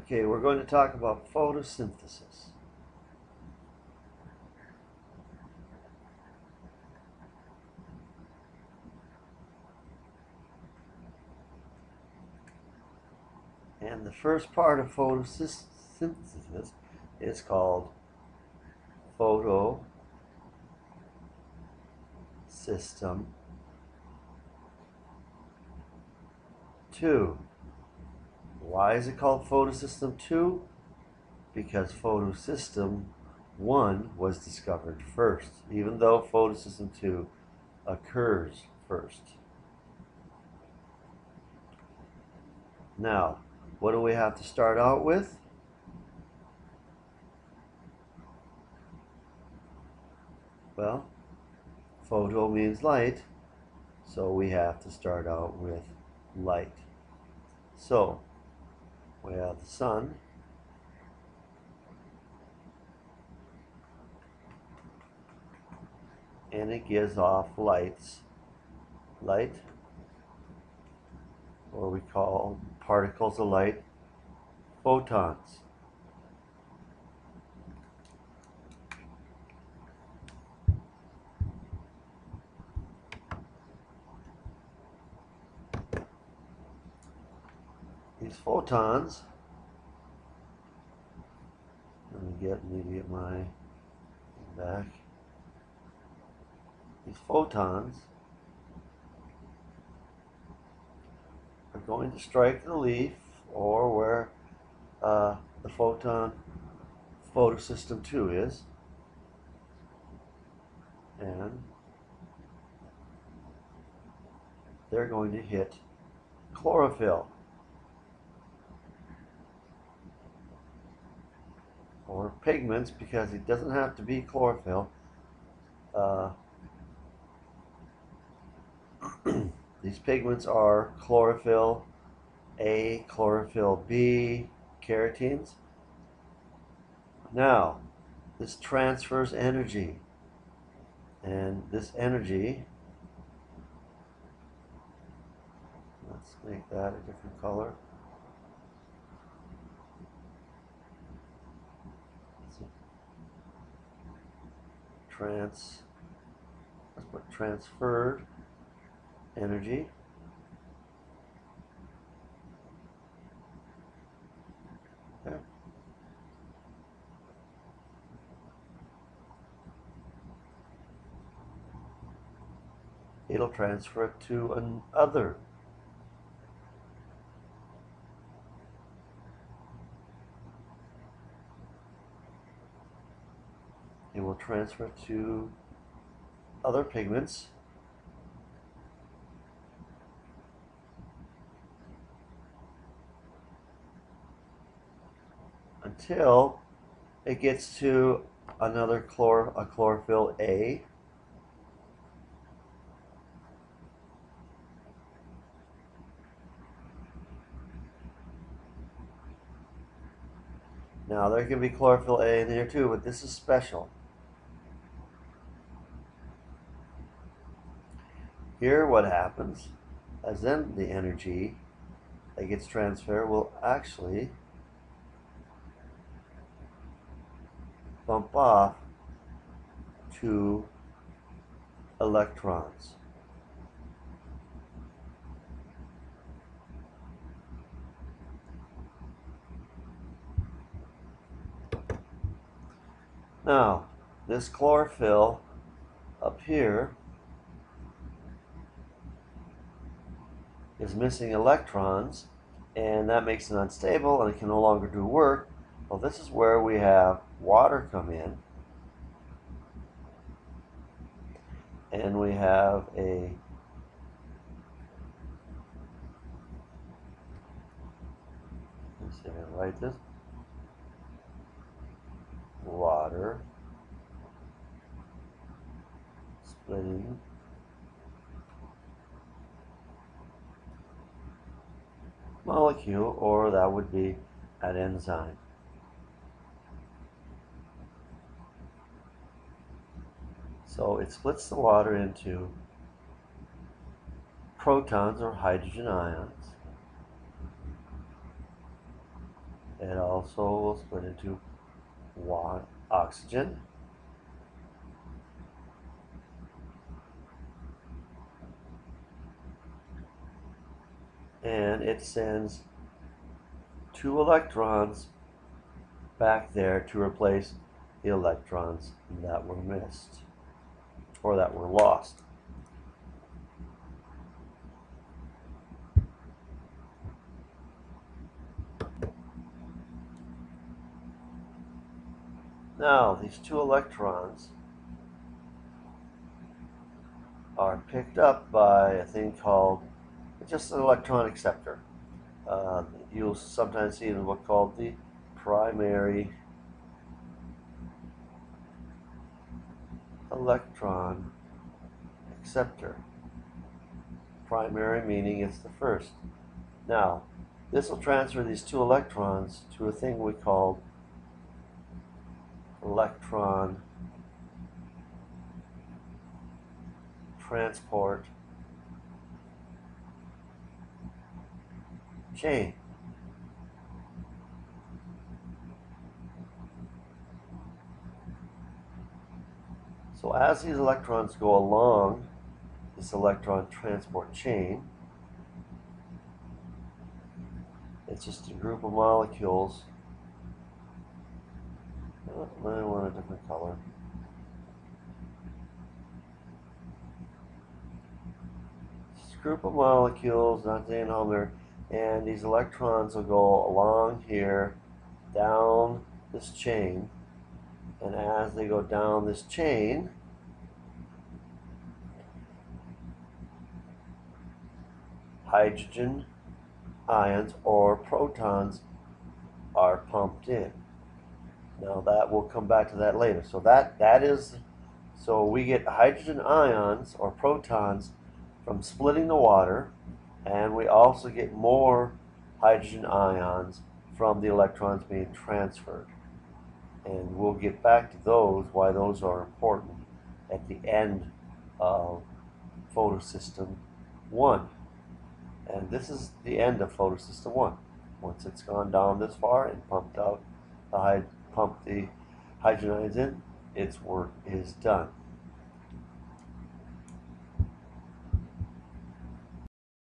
Okay, we're going to talk about photosynthesis. And the first part of photosynthesis is called Photosystem II. Why is it called Photosystem II? Because Photosystem I was discovered first, even though Photosystem II occurs first. Now, what do we have to start out with? Well, photo means light, so we have to start out with light. So, we have the sun, and it gives off light, or we call particles of light photons. These photons, let me get my back. These photons are going to strike the leaf or where the photosystem II is, and they're going to hit chlorophyll, or pigments, because it doesn't have to be chlorophyll. These pigments are chlorophyll A, chlorophyll B, carotenes. Now, this transfers energy, and this energy, let's make that a different color. Let's put transferred energy. Okay. It'll transfer it to another. It will transfer to other pigments until it gets to another chlorophyll A, now there can be chlorophyll A in there too, but this is special. Here what happens is then the energy that gets transferred will actually bump off 2 electrons. Now, this chlorophyll up here is missing electrons, and that makes it unstable and it can no longer do work. Well, this is where we have water come in, and we have a let's see if I write this, water splitting molecule, or that would be an enzyme. So it splits the water into protons or hydrogen ions, It also will split into oxygen, and it sends 2 electrons back there to replace the electrons that were missed or that were lost. Now, these 2 electrons are picked up by a thing called just an electron acceptor. You'll sometimes see in what's called the primary electron acceptor. Primary meaning it's the first. Now, this will transfer these 2 electrons to a thing we call electron transport chain. So as these electrons go along this electron transport chain, it's just a group of molecules. Oh, I want a different color. It's a group of molecules, not saying how they're, and these electrons will go along here, down this chain, and as they go down this chain, hydrogen ions or protons are pumped in. Now that we'll come back to that later. So we get hydrogen ions or protons from splitting the water, and we also get more hydrogen ions from the electrons being transferred. And we'll get back to those, why those are important at the end of Photosystem 1. And this is the end of Photosystem 1. Once it's gone down this far and pumped the hydrogen ions in, its work is done.